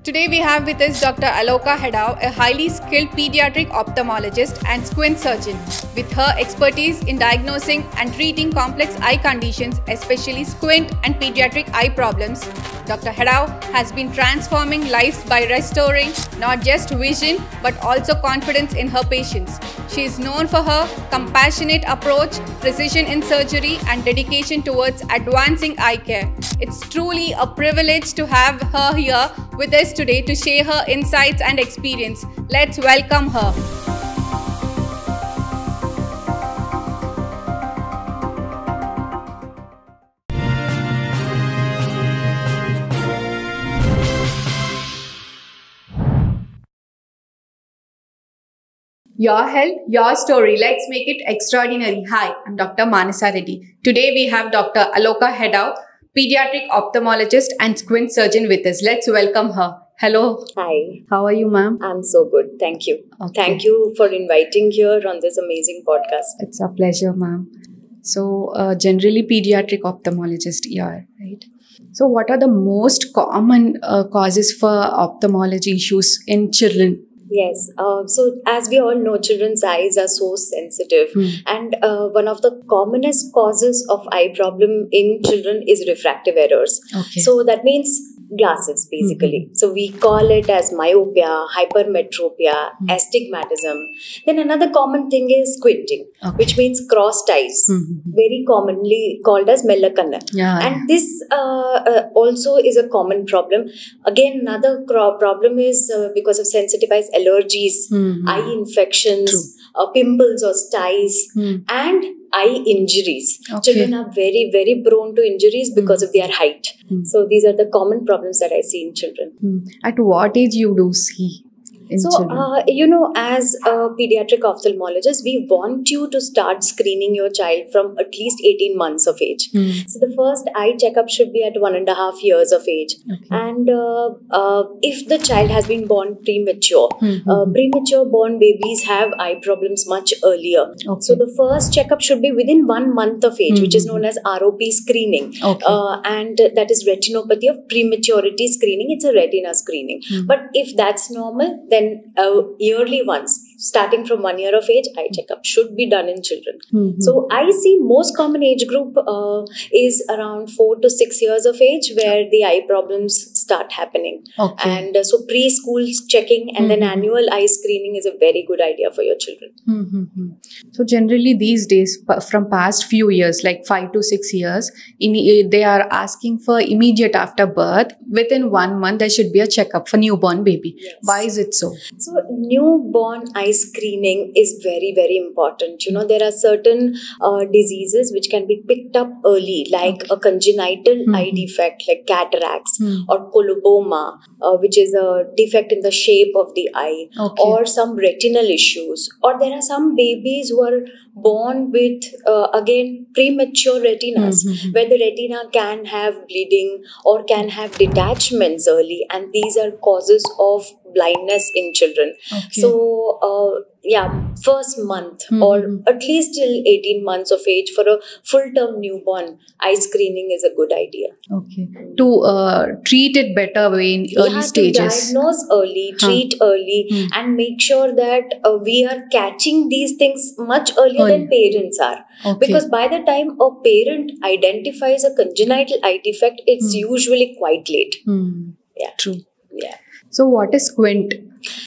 Today we have with us Dr. Aloka Hedao, a highly skilled pediatric ophthalmologist and squint surgeon. With her expertise in diagnosing and treating complex eye conditions, especially squint and pediatric eye problems, Dr. Hedao has been transforming lives by restoring not just vision but also confidence in her patients. She is known for her compassionate approach, precision in surgery, and dedication towards advancing eye care. It's truly a privilege to have her here with us today to share her insights and experience. Let's welcome her. Your health, your story. Let's make it extraordinary. Hi, I'm Dr. Manasa Reddy. Today we have Dr. Aloka Hedao, pediatric ophthalmologist and squint surgeon with us. Let's welcome her. Hello. Hi. How are you, ma'am? I'm so good. Thank you. Okay. Thank you for inviting here on this amazing podcast. It's a pleasure, ma'am. So, generally pediatric ophthalmologist here, right? So, what are the most common causes for ophthalmology issues in children? Yes. So as we all know, children's eyes are so sensitive. And one of the commonest causes of eye problem in children is refractive errors. Okay. So that means glasses, basically. So we call it as myopia, hypermetropia, astigmatism. Then another common thing is squinting, which means crossed eyes, very commonly called as mellakanna. And this also is a common problem. Again, another problem is because of sensitive eyes, allergies, eye infections, pimples or styes, and eye injuries. Children are very, very prone to injuries because of their height. So these are the common problems that I see in children. At what age you do see? So, as a pediatric ophthalmologist, we want you to start screening your child from at least 18 months of age. So, the first eye checkup should be at 1.5 years of age. And if the child has been born premature, premature born babies have eye problems much earlier. So, the first checkup should be within 1 month of age, which is known as ROP screening. And that is retinopathy of prematurity screening. It's a retina screening. But if that's normal, then yearly ones, starting from 1 year of age, eye checkup should be done in children. So I see most common age group is around 4 to 6 years of age where the eye problems start happening. And so preschool checking and then annual eye screening is a very good idea for your children. So generally these days, from past few years, like 5 to 6 years, they are asking for immediate after birth, within 1 month there should be a checkup for newborn baby. Why is it so? So newborn eye screening is very, very important. You know, there are certain diseases which can be picked up early, like a congenital eye defect like cataracts or coloboma, which is a defect in the shape of the eye, or some retinal issues. Or there are some babies who are born with, again, premature retinas, where the retina can have bleeding or can have detachments early, and these are causes of blindness in children. So, first month or at least till 18 months of age for a full-term newborn, eye screening is a good idea. To treat it better way in early stages. To diagnose early, treat early, and make sure that we are catching these things much earlier than parents are. Because by the time a parent identifies a congenital eye defect, it's usually quite late. True. Yeah. So what is squint?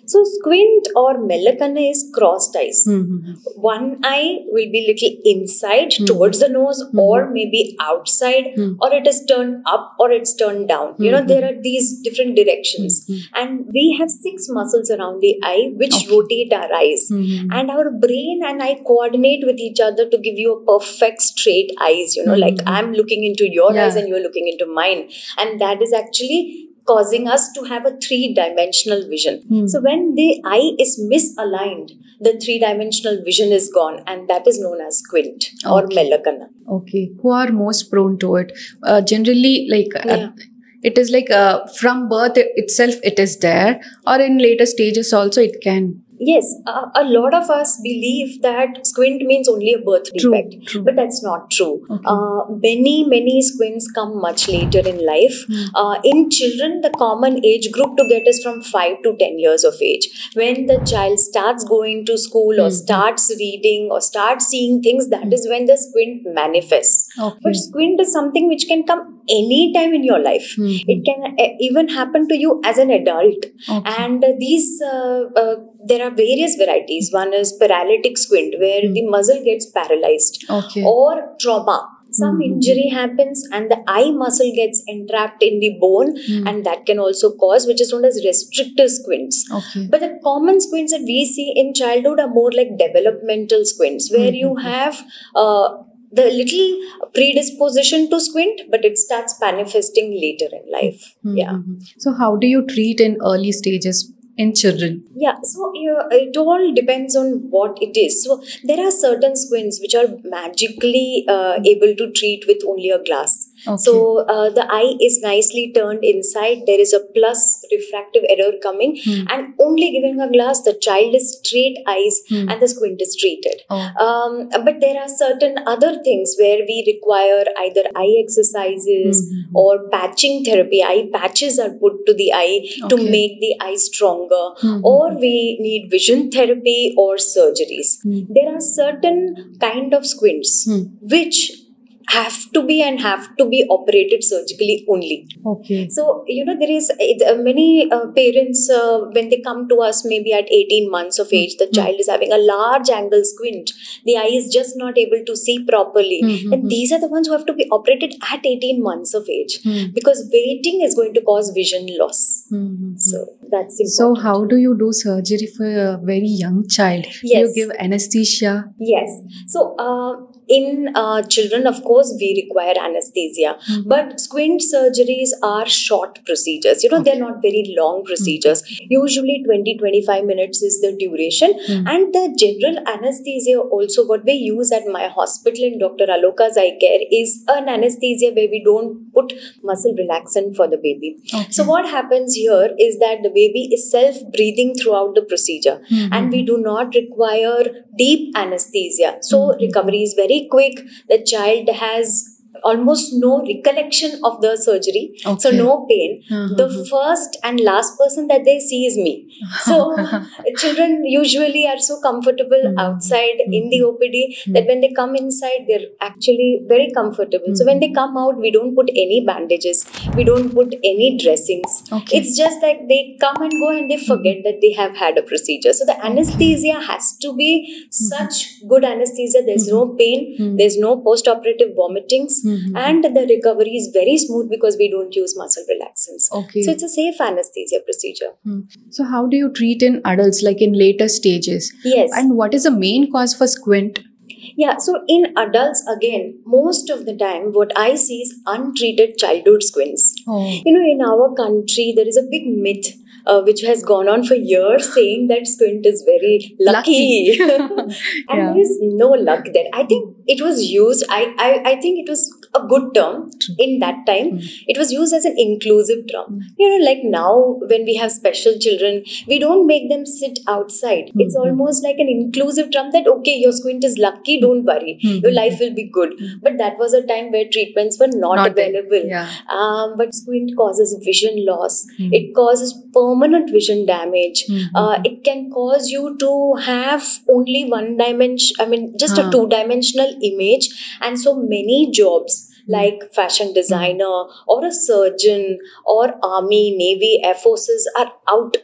So squint or mellakanna is crossed eyes. One eye will be little inside towards the nose or maybe outside, or it is turned up or it's turned down. You know, there are these different directions. And we have 6 muscles around the eye which rotate our eyes. And our brain and eye coordinate with each other to give you a perfect straight eyes. You know, like I'm looking into your eyes and you're looking into mine. And that is actually causing us to have a 3-dimensional vision. So when the eye is misaligned, the 3-dimensional vision is gone, and that is known as squint or mellakanna. Who are most prone to it? Generally, it is like from birth itself it is there, or in later stages also it can. Yes, a lot of us believe that squint means only a birth defect, True. but that's not true. Okay. Many squints come much later in life. In children, the common age group to get is from 5 to 10 years of age. When the child starts going to school or starts reading or starts seeing things, that is when the squint manifests. Okay. But squint is something which can come anytime in your life. It can even happen to you as an adult. Okay. And there are various varieties. One is paralytic squint, where the muzzle gets paralyzed, Okay. or trauma. Some injury happens and the eye muscle gets entrapped in the bone, and that can also cause, which is known as restrictive squints. Okay. But the common squints that we see in childhood are more like developmental squints, where you have the little predisposition to squint, but it starts manifesting later in life. Yeah. So how do you treat in early stages in children? Yeah, so it all depends on what it is. So there are certain squints which are magically able to treat with only a glass. Okay. So the eye is nicely turned inside. There is a plus refractive error coming, and only giving a glass, the child is straight eyes and the squint is treated. But there are certain other things where we require either eye exercises or patching therapy. Eye patches are put to the eye to make the eye stronger, or we need vision therapy or surgeries. There are certain kind of squints which have to be operated surgically only. Okay. So, there is many parents, when they come to us maybe at 18 months of age, the child is having a large angle squint. The eye is just not able to see properly. And these are the ones who have to be operated at 18 months of age, because waiting is going to cause vision loss. So, that's important. So how do you do surgery for a very young child? Yes. Do you give anesthesia? Yes. So, in children, of course, we require anesthesia. But squint surgeries are short procedures. They're not very long procedures. Usually 20-25 minutes is the duration. And the general anesthesia also, what we use at my hospital in Dr. Aloka's Eye Care, is an anesthesia where we don't put muscle relaxant for the baby. Okay. So what happens here is that the baby is self-breathing throughout the procedure, and we do not require deep anesthesia. So recovery is very quick. The child has almost no recollection of the surgery, so no pain. The first and last person that they see is me. So children usually are so comfortable outside in the OPD that when they come inside, they're actually very comfortable. So when they come out, we don't put any bandages, we don't put any dressings. Okay. It's just like they come and go and they forget that they have had a procedure. So the anesthesia has to be such good anesthesia. There's no pain, there's no post-operative vomitings, and the recovery is very smooth because we don't use muscle relaxants. Okay. So it's a safe anesthesia procedure. So how do you treat in adults, like in later stages? Yes. And what is the main cause for squint? Yeah, so in adults, again, most of the time, what I see is untreated childhood squints. In our country, there is a big myth which has gone on for years, saying that squint is very lucky. And there is no luck there. I think it was used, I think it was a good term in that time. It was used as an inclusive term. Like now, when we have special children, we don't make them sit outside. It's almost like an inclusive term that, okay, your squint is lucky, don't worry, your life will be good. But that was a time where treatments were not available. But squint causes vision loss. It causes permanent vision damage. It can cause you to have only one dimension, just a two-dimensional image, and so many jobs like fashion designer or a surgeon or army, navy, air forces are out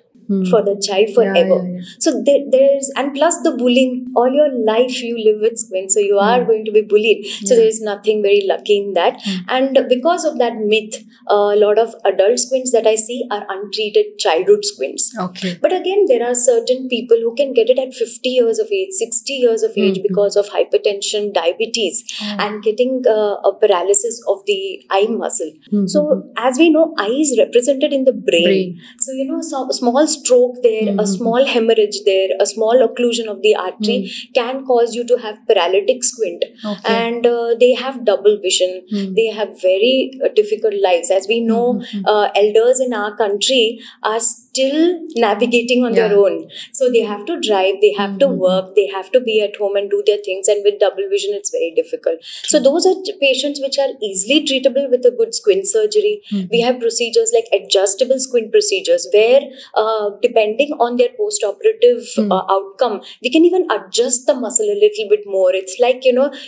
for the child forever. So there's, and plus the bullying, all your life you live with squint, so you are going to be bullied. So there is nothing very lucky in that. And because of that myth, a lot of adult squints that I see are untreated childhood squints. Okay. But again, there are certain people who can get it at 50 years of age, 60 years of age because of hypertension, diabetes, and getting a paralysis of the eye muscle. So as we know, eye is represented in the brain. So, small stroke there, a small hemorrhage there, a small occlusion of the artery can cause you to have paralytic squint. And they have double vision. They have very difficult lives. As we know, elders in our country are still navigating on their own. So they have to drive, they have to work, they have to be at home and do their things. And with double vision, it's very difficult. So those are patients which are easily treatable with a good squint surgery. We have procedures like adjustable squint procedures where depending on their post-operative outcome, we can even adjust the muscle a little bit more. It's like,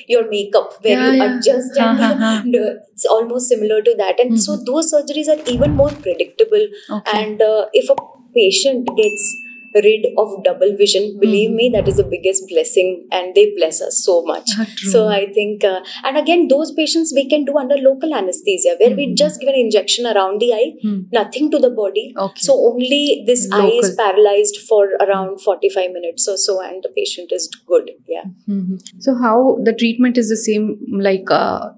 your makeup where you adjust and it's almost similar to that. And so those surgeries are even more predictable. And if a patient gets rid of double vision, believe me, that is the biggest blessing, and they bless us so much. So I think, and again, those patients we can do under local anesthesia where we just give an injection around the eye, nothing to the body. So only this eye is paralyzed for around 45 minutes or so, and the patient is good. So how the treatment is the same like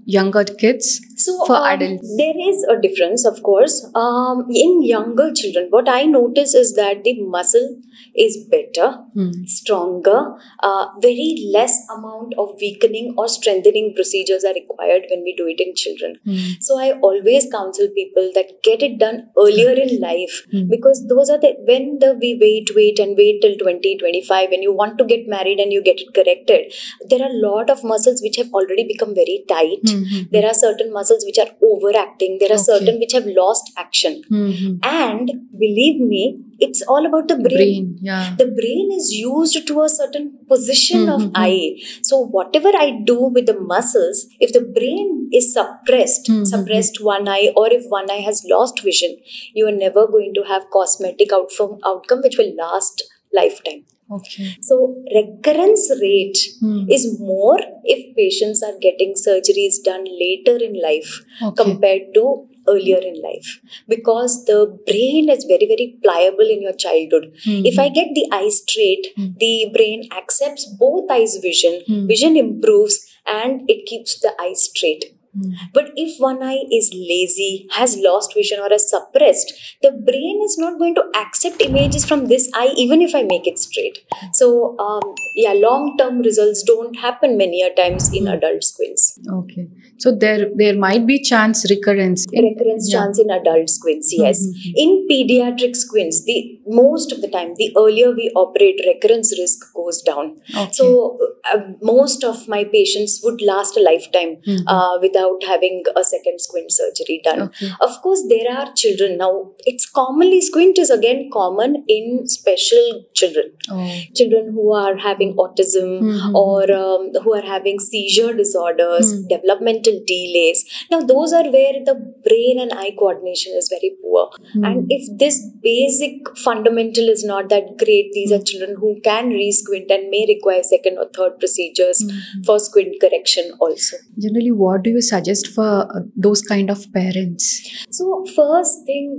younger kids? So for adults, there is a difference, of course. In younger children, what I notice is that the muscle is better, stronger, very less amount of weakening or strengthening procedures are required when we do it in children. So I always counsel people that get it done earlier in life, because those are when we wait till 20, 25, when you want to get married and you get it corrected, there are a lot of muscles which have already become very tight. There are certain muscles which are overacting. There are certain which have lost action. And believe me, it's all about the brain. The brain is used to a certain position of eye. So whatever I do with the muscles, if the brain is suppressed one eye, or if one eye has lost vision, you are never going to have cosmetic outcome which will last lifetime. So recurrence rate is more if patients are getting surgeries done later in life compared to earlier in life, because the brain is very, very pliable in your childhood. If I get the eye straight, the brain accepts both eyes' vision improves, and it keeps the eye straight. But if one eye is lazy, has lost vision, or is suppressed, the brain is not going to accept images from this eye even if I make it straight. So long-term results don't happen many a times in adult squints. So there might be chance recurrence chance in adult squints, yes. In pediatric squints, most of the time, the earlier we operate, recurrence risk goes down. So most of my patients would last a lifetime without having a second squint surgery done. Of course, there are children now. It's commonly, squint is again common in special children. Children who are having autism or who are having seizure disorders, developmental delays. Now, those are where the brain and eye coordination is very poor. And if this basic fundamental is not that great, these are children who can re-squint and may require second or third procedures for squint correction also. Generally, what do you suggest for those kind of parents? So first thing,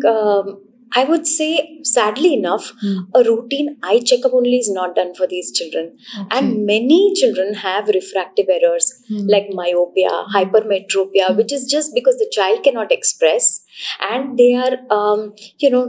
I would say, sadly enough, a routine eye checkup only is not done for these children. And many children have refractive errors like myopia, hypermetropia, which is just because the child cannot express, and they are,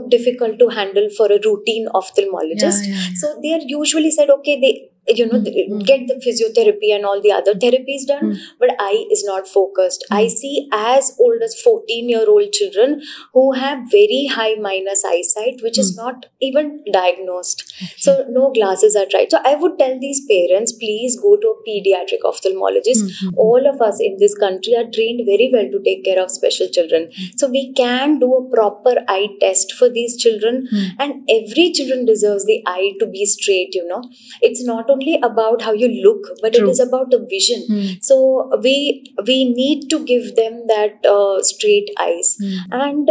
difficult to handle for a routine ophthalmologist. So they are usually said, okay, they get the physiotherapy and all the other therapies done, but eye is not focused. I see as old as 14-year-old children who have very high minus eyesight, which is not even diagnosed. So no glasses are tried. So I would tell these parents, please go to a pediatric ophthalmologist. All of us in this country are trained very well to take care of special children. So we can do a proper eye test for these children, and every children deserves the eye to be straight, It's not only about how you look, but it is about the vision. So we need to give them that straight eyes. And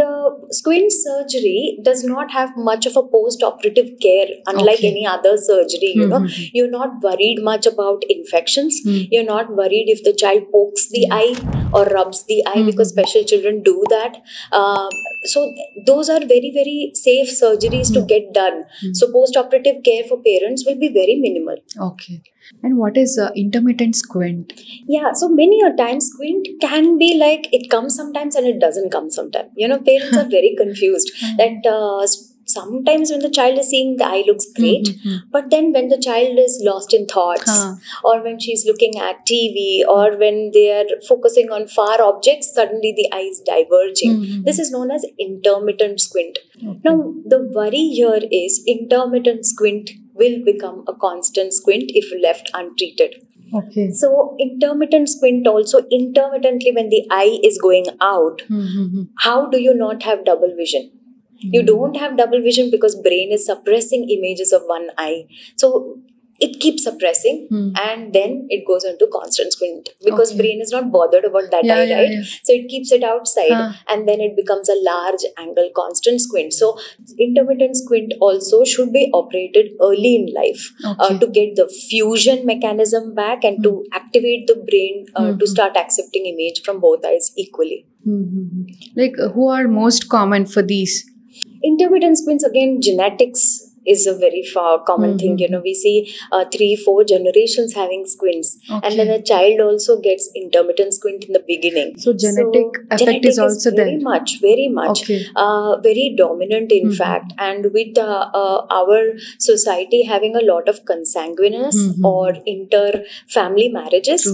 squint surgery does not have much of a post-operative care, unlike any other surgery. You're not worried much about infections. You're not worried if the child pokes the eye or rubs the eye, because special children do that. So those are very, very safe surgeries to get done. So post-operative care for parents will be very minimal. And what is intermittent squint? So many a time squint can be like, it comes sometimes and it doesn't come sometimes. Parents are very confused that sometimes when the child is seeing, the eye looks great, but then when the child is lost in thoughts, or when she's looking at TV, or when they are focusing on far objects, suddenly the eye is diverging. This is known as intermittent squint. Now the worry here is intermittent squint will become a constant squint if left untreated. Okay. So intermittent squint also, intermittently when the eye is going out, how do you not have double vision? You don't have double vision because brain is suppressing images of one eye. So it keeps suppressing, and then it goes into constant squint because brain is not bothered about that eye, right? So it keeps it outside, and then it becomes a large angle constant squint. So intermittent squint also should be operated early in life to get the fusion mechanism back and to activate the brain to start accepting image from both eyes equally. Like who are most common for these? Intermittent squints, again, genetics is a very common thing. We see 3-4 generations having squints, and then a child also gets intermittent squint in the beginning. So genetic effect is also there. Very much, very dominant in fact. And with our society having a lot of consanguineous or inter-family marriages,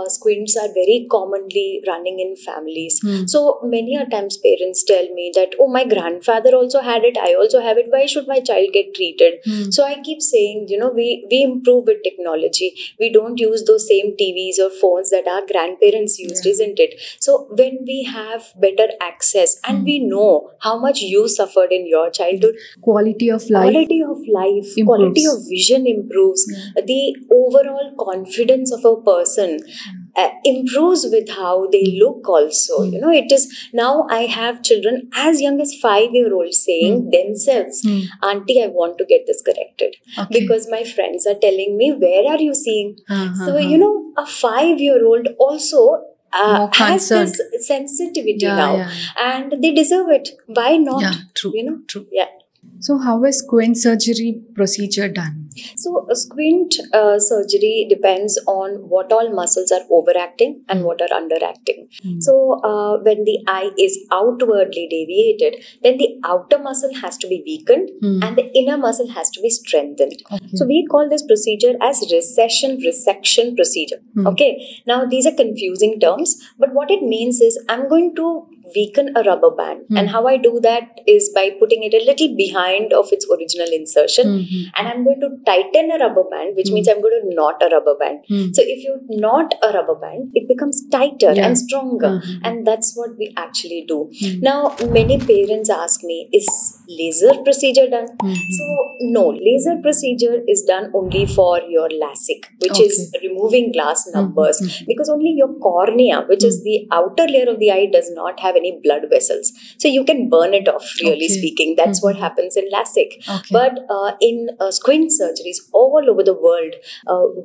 squints are very commonly running in families. So many a times parents tell me that, oh, my grandfather also had it, I also have it, why should my child get treated? So I keep saying, we improve with technology. We don't use those same TVs or phones that our grandparents used, isn't it? So when we have better access and we know how much you suffered in your childhood, quality of life improves. Quality of vision improves, the overall confidence of a person improves with how they look also. It is, now I have children as young as 5-year-olds saying themselves, Auntie, I want to get this corrected because my friends are telling me, where are you seeing? So a 5-year-old also has this sensitivity now, and they deserve it. Why not? True. True. Yeah. So how is squint surgery procedure done? So a squint surgery depends on what all muscles are overacting and what are underacting. So when the eye is outwardly deviated, then the outer muscle has to be weakened and the inner muscle has to be strengthened. So we call this procedure as resection procedure. Okay. Now these are confusing terms, but what it means is I'm going to weaken a rubber band, and how I do that is by putting it a little behind of its original insertion, and I'm going to tighten a rubber band, which means I'm going to knot a rubber band. So if you knot a rubber band, it becomes tighter and stronger, and that's what we actually do. Now many parents ask me, is laser procedure done? So no, laser procedure is done only for your LASIK, which is removing glass numbers, because only your cornea, which is the outer layer of the eye, does not have any blood vessels. So you can burn it off, really speaking. That's what happens in LASIK. But in squint surgeries all over the world,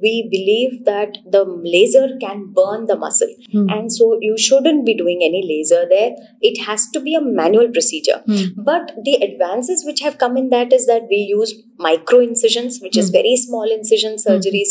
we believe that the laser can burn the muscle. And so you shouldn't be doing any laser there. It has to be a manual procedure. But the advances which have come in that is that we use micro incisions, which is very small incision surgeries,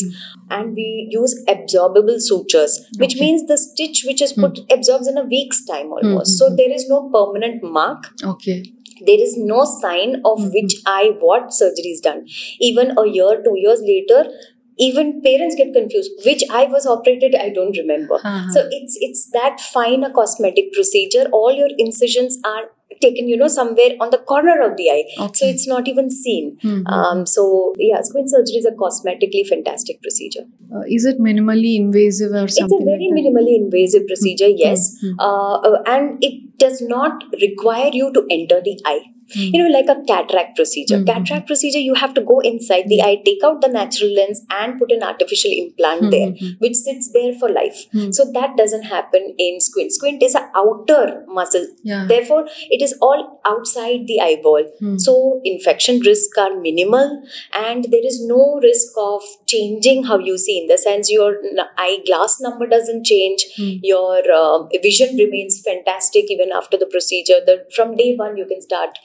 and we use absorbable sutures, which means the stitch which is put absorbs in a week's time almost. So there is no permanent mark. There is no sign of which eye what surgery is done. Even a year, 2 years later, even parents get confused. Which eye was operated? I don't remember. So it's that fine a cosmetic procedure. All your incisions are taken, somewhere on the corner of the eye. So it's not even seen. So yeah, squint surgery is a cosmetically fantastic procedure. Is it minimally invasive or something? It's a very minimally invasive procedure, yes. And it does not require you to enter the eye. Like a cataract procedure. Cataract procedure, you have to go inside the eye, take out the natural lens and put an artificial implant there, which sits there for life. So that doesn't happen in squint. Squint is an outer muscle. Therefore, it is all outside the eyeball. So infection risks are minimal, and there is no risk of changing how you see. In the sense, your eyeglass number doesn't change. Your vision remains fantastic even after the procedure. From day one, you can start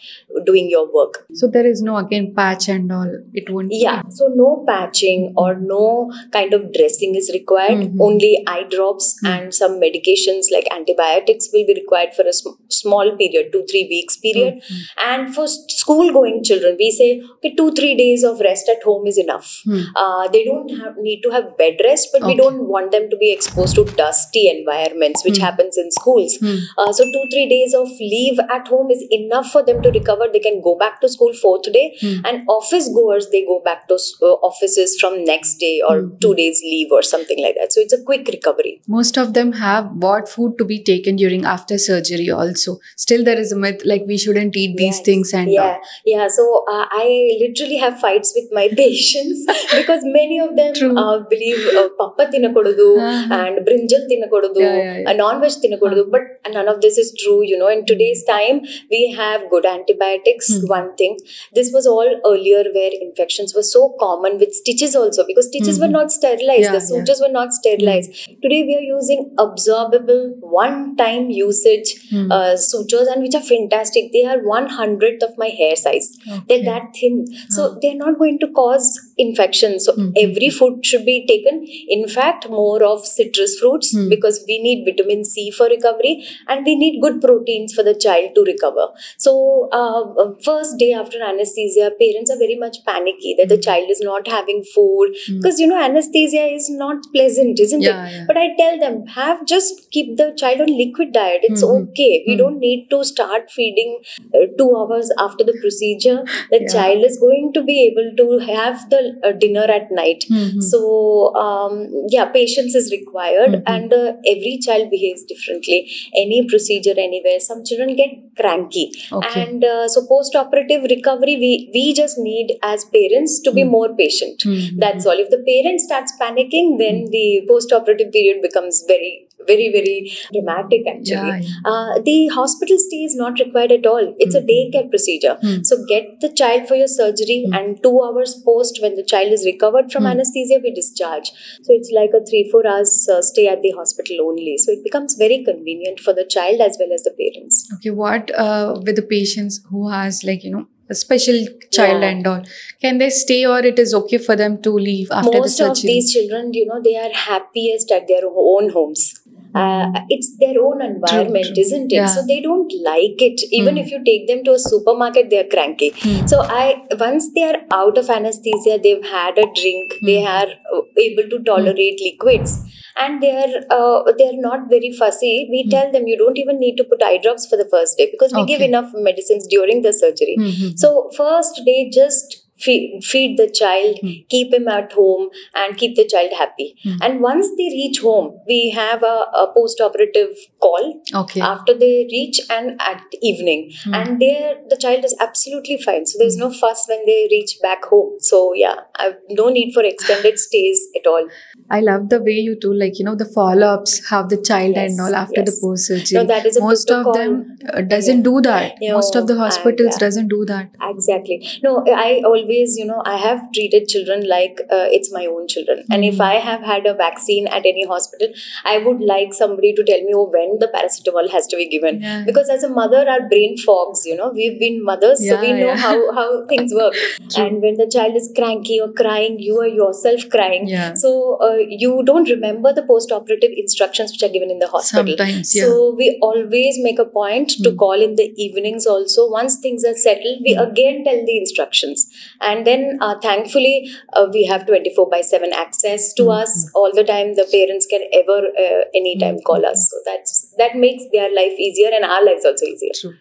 doing your work. So there is no again patch and all. It won't. Yeah, so no patching or no kind of dressing is required. Only eye drops and some medications like antibiotics will be required for a small period, 2-3 weeks period. And for school going children, we say, okay, 2-3 days of rest at home is enough. They don't need to have bed rest, but we don't want them to be exposed to dusty environments, which happens in schools. So 2-3 days of leave at home is enough for them to recover. They can go back to school 4th day, and office goers, they go back to offices from next day or 2 days leave or something like that. So it's a quick recovery. Most of them have bought food to be taken during after surgery also. Still there is a myth like we shouldn't eat these things and yeah. So I literally have fights with my patients because many of them believe pappa tinakodudu and brinjal tinakodudu, non-veg tinakodudu, but none of this is true. In today's time we have good antibiotics. One thing, this was all earlier where infections were so common with stitches also, because stitches were not sterilized, the sutures were not sterilized. Today we are using absorbable one-time usage sutures, and which are fantastic. They are 1/100th of my hair size. They're that thin, so they're not going to cause infection. So every food should be taken, in fact more of citrus fruits, because we need vitamin C for recovery and we need good proteins for the child to recover. So first day after anesthesia, parents are very much panicky that the child is not having food, because anesthesia is not pleasant, isn't it? But I tell them, just keep the child on liquid diet. It's okay. We don't need to start feeding 2 hours after the procedure. The child is going to be able to have the dinner at night. So patience is required, and every child behaves differently. Any procedure anywhere, some children get cranky, and so post-operative recovery, we just need as parents to be more patient. That's all. If the parent starts panicking, then the post-operative period becomes very, very dramatic actually. The hospital stay is not required at all. It's a daycare procedure. So get the child for your surgery, and 2 hours post, when the child is recovered from anesthesia, we discharge. So it's like a 3-4 hours stay at the hospital only. So it becomes very convenient for the child as well as the parents. Okay, what with the patients who has a special child and all, can they stay, or it is okay for them to leave after the surgery? Most of these children, they are happiest at their own homes. It's their own environment, isn't it? So they don't like it. Even if you take them to a supermarket, they are cranky. So once they are out of anesthesia, they've had a drink, they are able to tolerate liquids, and they are not very fussy. We tell them, you don't even need to put eye drops for the first day, because we give enough medicines during the surgery. So first day, just feed the child, keep him at home, and keep the child happy. And once they reach home, we have a post-operative call after they reach, and at evening. And there the child is absolutely fine. So there's no fuss when they reach back home. So no need for extended stays at all. I love the way you do, the follow-ups, have the child and all after the post-surgery. No, that is a most protocol. of them doesn't do that. Most of the hospitals doesn't do that. Exactly. No, I always, I have treated children like it's my own children. And if I have had a vaccine at any hospital, I would like somebody to tell me, when the paracetamol has to be given. Because as a mother, our brain fogs, we've been mothers, so we know how things work. And when the child is cranky or crying, you are yourself crying. So you don't remember the post-operative instructions which are given in the hospital. Sometimes, So we always make a point to call in the evenings also. Once things are settled, we again tell the instructions. And then thankfully, we have 24/7 access to us all the time. The parents can anytime call us. So that makes their life easier, and our lives also easier. True.